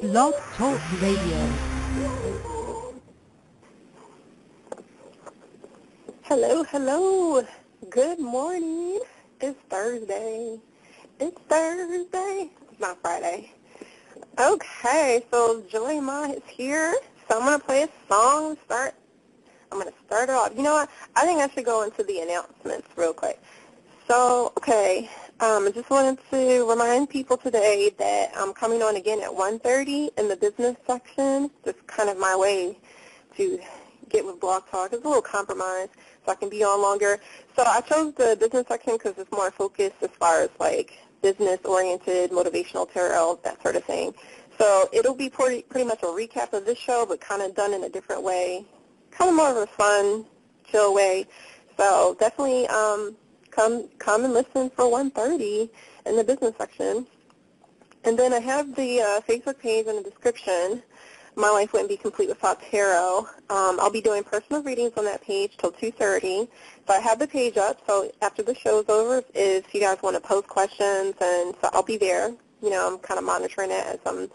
Blog Talk Radio. Hello, hello. Good morning. It's Thursday. It's not Friday. Okay, so Joy Ma is here. So I'm going to play a song to start. I'm going to start it off. You know what? I think I should go into the announcements real quick. So, okay, I just wanted to remind people today that I'm coming on again at 1:30 in the business section. Just kind of my way to get with Blog Talk. It's a little compromise, so I can be on longer. So I chose the business section because it's more focused as far as like business-oriented, motivational tarot, that sort of thing. So it'll be pretty much a recap of this show, but kind of done in a different way, kind of more of a fun, chill way. So definitely come and listen for 1:30 in the business section. And then I have the Facebook page in the description. My Life Wouldn't Be Complete Without Tarot. I'll be doing personal readings on that page till 2:30. So I have the page up, so after the show's over, if you guys want to post questions, and so I'll be there. You know, I'm kind of monitoring it as I'm,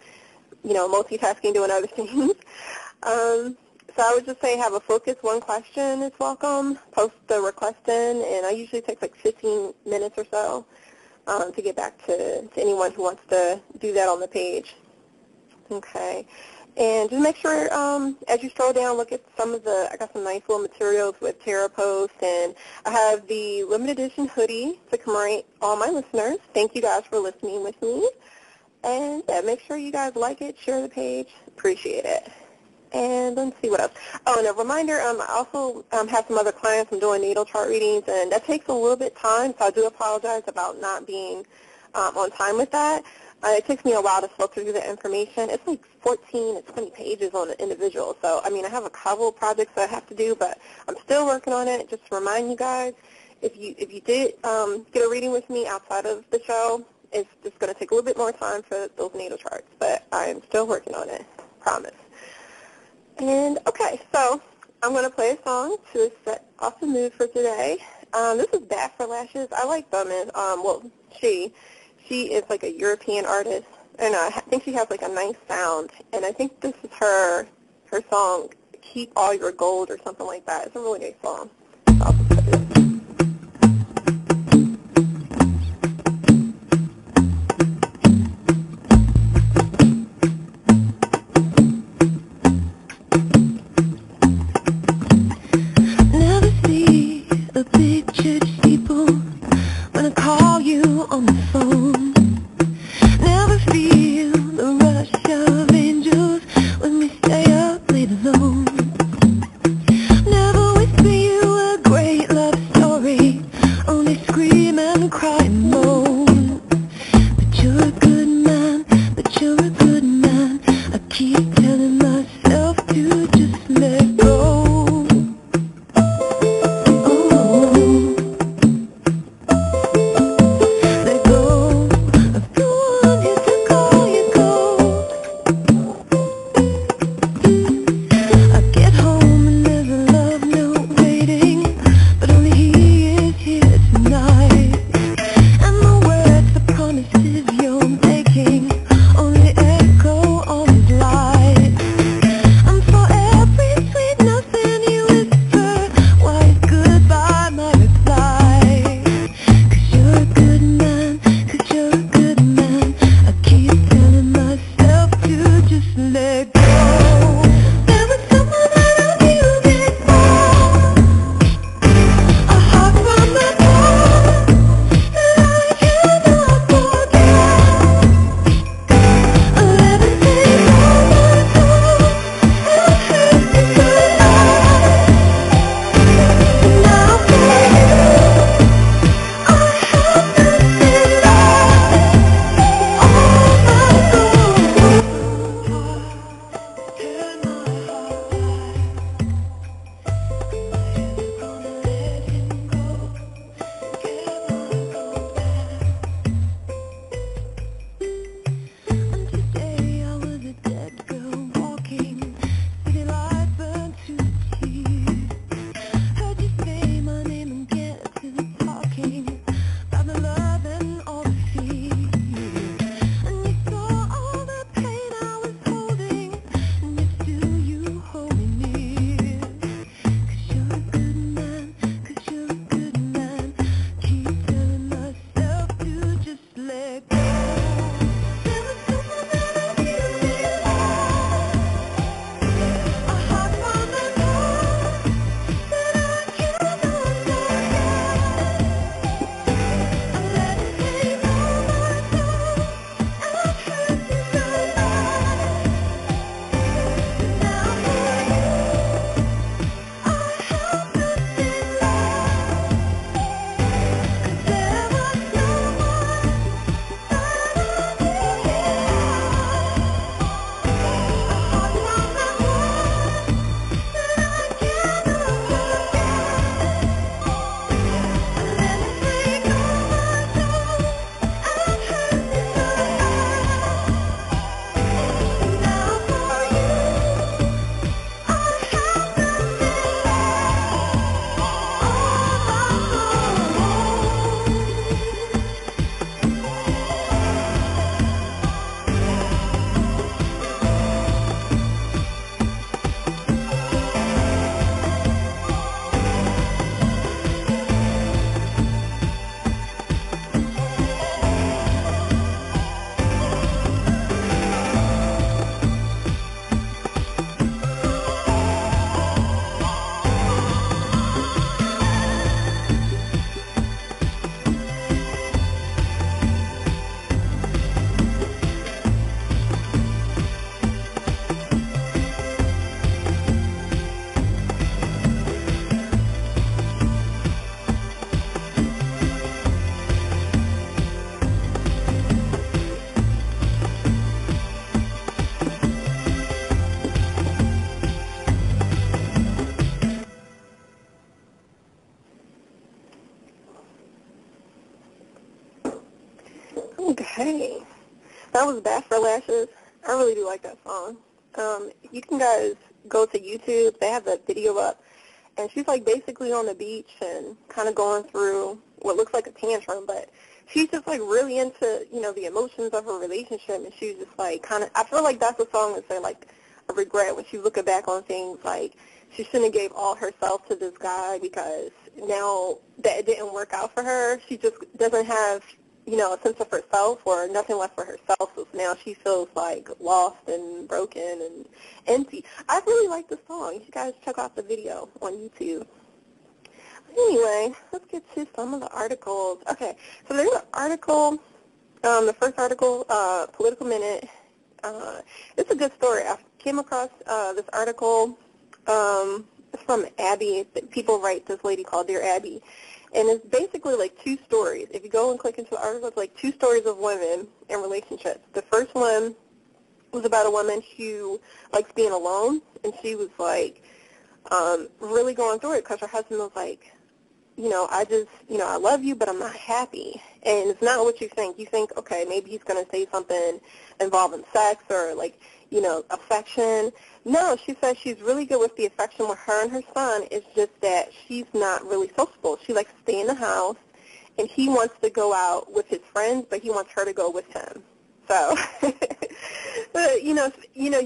multitasking, doing other things. So I would just say have a focus, one question is welcome. Post the request in, and I usually take like 15 minutes or so to get back to anyone who wants to do that on the page. Okay. And just make sure as you scroll down, look at I got some nice little materials with tarot posts, and I have the limited edition hoodie to commemorate all my listeners. Thank you guys for listening with me. And yeah, make sure you guys like it, share the page. Appreciate it. And let's see what else. Oh, and a reminder, I also have some other clients. I'm doing natal chart readings, and that takes a little bit of time, so I do apologize about not being on time with that. It takes me a while to filter through the information. It's like 14 to 20 pages on an individual. So, I mean, I have a couple projects that I have to do, but I'm still working on it. Just to remind you guys, if you did get a reading with me outside of the show, it's just going to take a little bit more time for those natal charts, but I'm still working on it, promise. And, okay, so I'm going to play a song to set off the mood for today. This is Bad for Lashes. I like them, and, she is like a European artist, and I think she has like a nice sound, and I think this is her song, Keep All Your Gold or something like that. It's a really nice song. So I'll just put it. Love That was Bad for Lashes. I really do like that song. You can guys go to YouTube. They have that video up. And she's like basically on the beach and kind of going through what looks like a tantrum, but she's just like really into, the emotions of her relationship. And she's just like kind of, I feel like that's a song that's like a regret when she's looking back on things like she shouldn't have gave all herself to this guy because now that it didn't work out for her, she just doesn't have, a sense of herself or nothing left for herself. So now she feels like lost and broken and empty. I really like the song. You guys check out the video on YouTube. Anyway, let's get to some of the articles. Okay, so there's an article, the first article, Political Minute. It's a good story. I came across this article. It's from Abby. People write this lady called Dear Abby. And it's basically like two stories. If you go and click into the article, it's like two stories of women in relationships. The first one was about a woman who likes being alone, and she was like really going through it because her husband was like, I love you, but I'm not happy. And it's not what you think. You think, okay, maybe he's going to say something involving sex or like, affection. No, she says she's really good with the affection with her and her son. It's just that she's not really sociable. She likes to stay in the house, and he wants to go out with his friends, but he wants her to go with him. So, but, you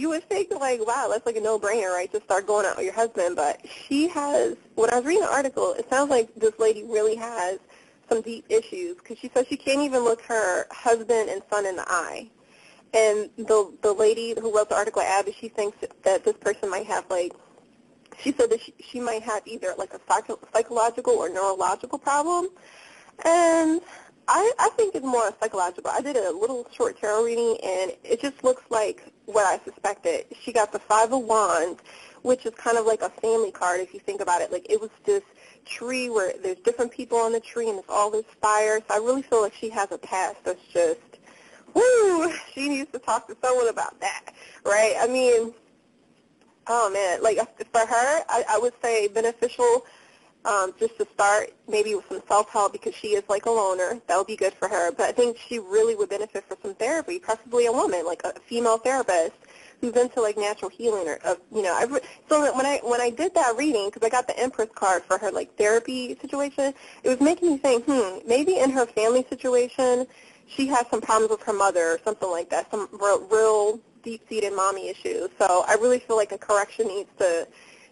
would think, like, wow, that's like a no-brainer, right, to start going out with your husband. But she has, when I was reading the article, it sounds like this lady really has some deep issues because she says she can't even look her husband and son in the eye. And the lady who wrote the article, Abby, she thinks that this person might have, like, she said that she might have either, like, a psychological or neurological problem. And I think it's more psychological. I did a little short tarot reading, and it just looks like what I suspected. She got the Five of Wands, which is kind of like a family card if you think about it. Like, it was this tree where there's different people on the tree, and it's all this fire. So I really feel like she has a past that's just, woo, she needs to talk to someone about that, right? I mean, oh, man, like, for her, I would say beneficial just to start maybe with some self-help because she is like a loner. That would be good for her. But I think she really would benefit from some therapy, possibly a woman, like a female therapist who's into like natural healing or, so when I did that reading, because I got the Empress card for her like therapy situation, it was making me think, maybe in her family situation, she has some problems with her mother or something like that, some real deep-seated mommy issues. So I really feel like a correction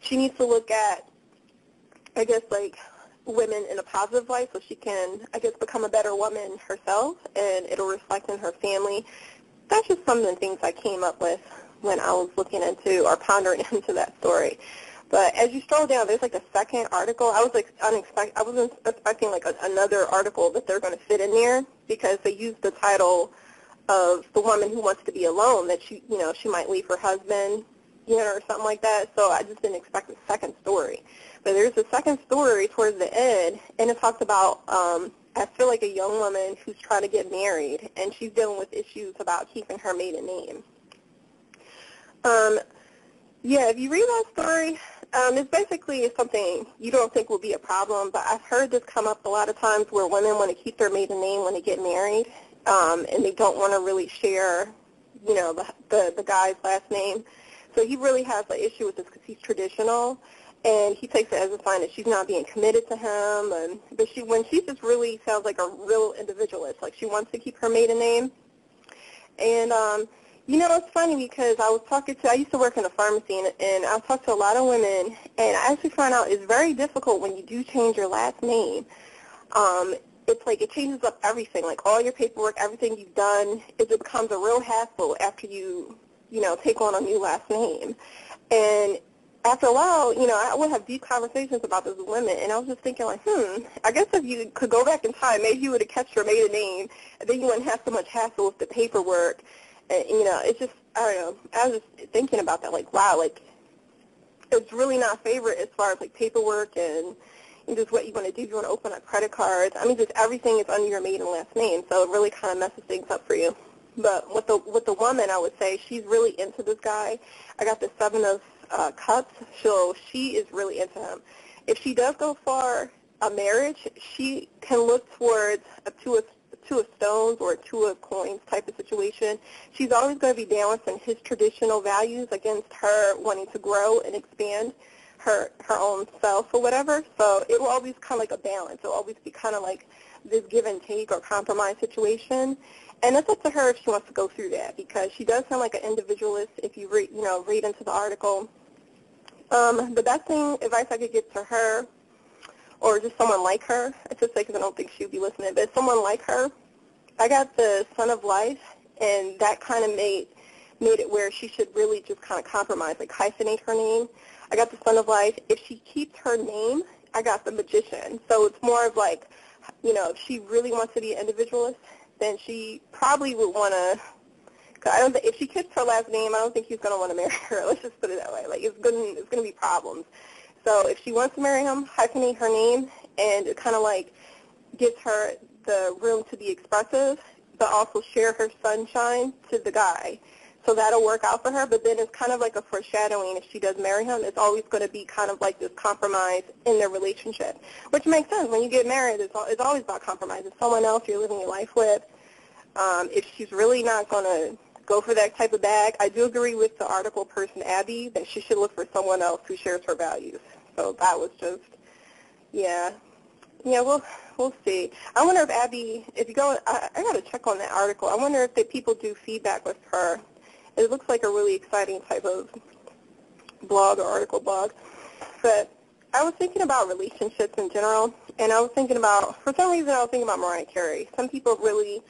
she needs to look at, I guess, like women in a positive light so she can, I guess, become a better woman herself, and it'll reflect in her family. That's just some of the things I came up with when I was looking into or pondering into that story. But as you scroll down, there's like a second article. I was like I wasn't expecting like another article that they're going to fit in there because they used the title of the woman who wants to be alone, that she might leave her husband, or something like that. So I just didn't expect a second story. But there's a second story towards the end, and it talks about, I feel like a young woman who's trying to get married, and she's dealing with issues about keeping her maiden name. Yeah, if you read that story, it's basically something you don't think will be a problem, but I've heard this come up a lot of times where women want to keep their maiden name when they get married, and they don't want to really share, the guy's last name. So he really has an issue with this because he's traditional, and he takes it as a sign that she's not being committed to him. But when she just really sounds like a real individualist, like she wants to keep her maiden name. And it's funny because I used to work in a pharmacy, and I talked to a lot of women, and I actually found out it's very difficult when you do change your last name. It's like it changes up everything, like all your paperwork, everything you've done. It becomes a real hassle after you take on a new last name. And after a while, I would have deep conversations about this with women, and I was just thinking, like, I guess if you could go back in time, maybe you would have kept your maiden name, and then you wouldn't have so much hassle with the paperwork. And, it's just, I don't know, I was just thinking about that, like, wow, like, it's really not favorite as far as, like, paperwork and just what you want to do. If you want to open up credit cards, I mean, just everything is under your maiden last name, so it really kind of messes things up for you. But with the woman, I would say she's really into this guy. I got the Seven of Cups, so she is really into him. If she does go for a marriage, she can look towards of stones or a two of coins type of situation. She's always going to be balancing his traditional values against her wanting to grow and expand her own self or whatever. So it will always kind of like a balance. It will always be kind of like this give and take or compromise situation. And it's up to her if she wants to go through that, because she does sound like an individualist if you read, read into the article. The best advice I could give to her, or just someone like her, I should say, because I don't think she would be listening, but someone like her, I got the Son of Life, and that kind of made it where she should really just kind of compromise, like hyphenate her name. I got the Son of Life. If she keeps her name, I got the Magician. So it's more of like, if she really wants to be an individualist, then she probably would want to, if she keeps her last name, I don't think he's going to want to marry her. Let's just put it that way. Like, it's going to be problems. So if she wants to marry him, hyphenate her name, and it kind of like gives her the room to be expressive, but also share her sunshine to the guy. So that'll work out for her, but then it's kind of like a foreshadowing. If she does marry him, it's always going to be kind of like this compromise in their relationship, which makes sense. When you get married, it's always about compromise. It's someone else you're living your life with. If she's really not going to go for that type of bag, I do agree with the article person, Abby, that she should look for someone else who shares her values. So that was just, yeah, we'll see. I wonder if Abby, if you go, I got to check on that article. I wonder if people do feedback with her. It looks like a really exciting type of blog or article blog. But I was thinking about relationships in general, and I was thinking about, for some reason, I was thinking about Mariah Carey. Some people really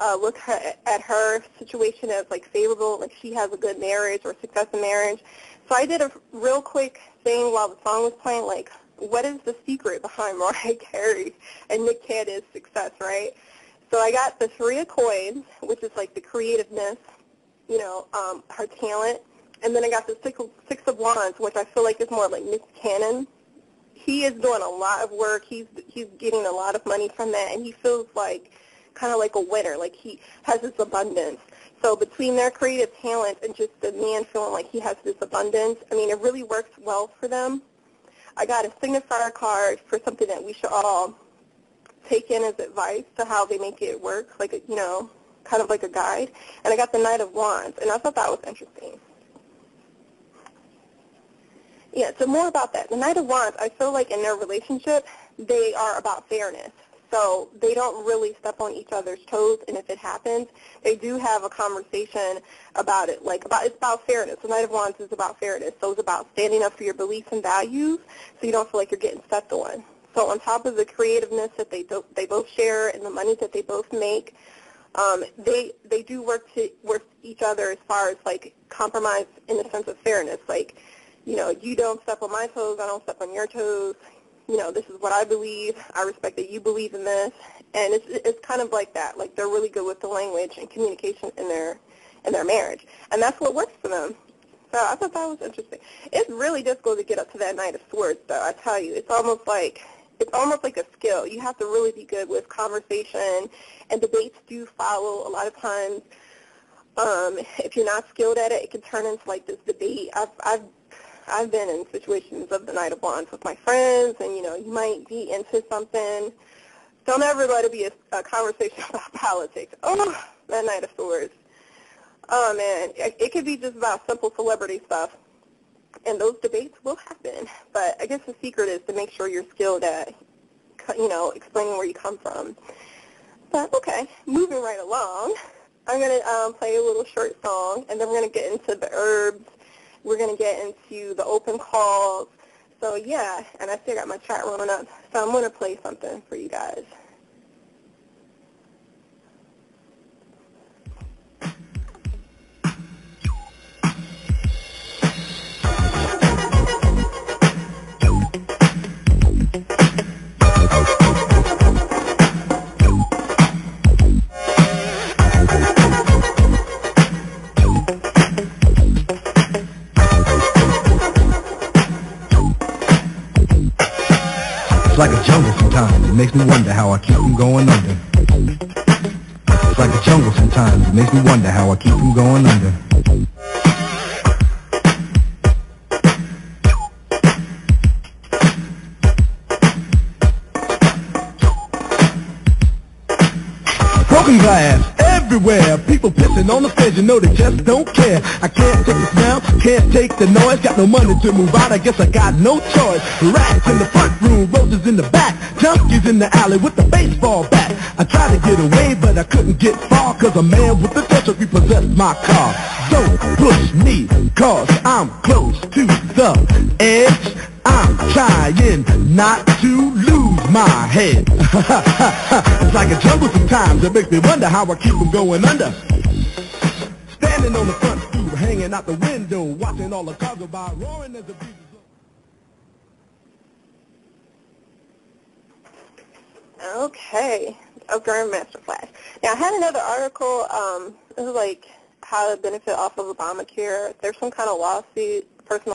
look at her situation as like favorable, like she has a good marriage or success in marriage. So I did a real quick thing while the song was playing, like, what is the secret behind Mariah Carey and Nick Cannon's success, right? So I got the Three of Coins, which is like the creativeness, her talent, and then I got the Six of Wands, which I feel like is more like Nick Cannon. He is doing a lot of work. He's getting a lot of money from that, and he feels like kind of like a winner, like he has this abundance. So between their creative talent and just the man feeling like he has this abundance, I mean, it really works well for them. I got a signifier card for something that we should all take in as advice to how they make it work, like, kind of like a guide. And I got the Knight of Wands, and I thought that was interesting. Yeah, so more about that. The Knight of Wands, I feel like in their relationship, they are about fairness. So they don't really step on each other's toes, and if it happens, they do have a conversation about it. It's about fairness. The Knight of Wands is about fairness. So it's about standing up for your beliefs and values so you don't feel like you're getting stepped on. So on top of the creativeness that they both share and the money that they both make, they do work with each other as far as like compromise in the sense of fairness. Like, you don't step on my toes, I don't step on your toes. This is what I believe. I respect that you believe in this, and it's kind of like that. Like, they're really good with the language and communication in their marriage, and that's what works for them. So I thought that was interesting. It's really difficult to get up to that Knight of Swords, though. I tell you, it's almost like a skill. You have to really be good with conversation, and debates do follow a lot of times. If you're not skilled at it, it can turn into like this debate. I've been in situations of the Knight of Wands with my friends, and, you might be into something. Don't ever let it be a conversation about politics. Oh, that Knight of Swords. Oh, man. It could be just about simple celebrity stuff, and those debates will happen. But I guess the secret is to make sure you're skilled at, explaining where you come from. But, okay, moving right along, I'm going to play a little short song, and then we're going to get into the herbs. We're going to get into the open calls. So, yeah, and I still got my chat rolling up. So I'm going to play something for you guys. It's like a jungle sometimes, it makes me wonder how I keep from going under. It's like a jungle sometimes, it makes me wonder how I keep from going under. know they just don't care. I can't take the smell, can't take the noise. Got no money to move out, I guess I got no choice. Rats in the front room, roses in the back, junkies in the alley with the baseball bat. I tried to get away, but I couldn't get far, cause a man with a torch repossessed my car. Don't push me, cause I'm close to the edge. I'm trying not to lose my head. It's like a jungle sometimes. It makes me wonder how I keep from going under. Standing on the front stoop, hanging out the window, watching all the cars go by, roaring as the breeze is blowing. Okay, a Grandmaster class. Now, I had another article. It was like how to benefit off of Obamacare. There's some kind of lawsuit, personal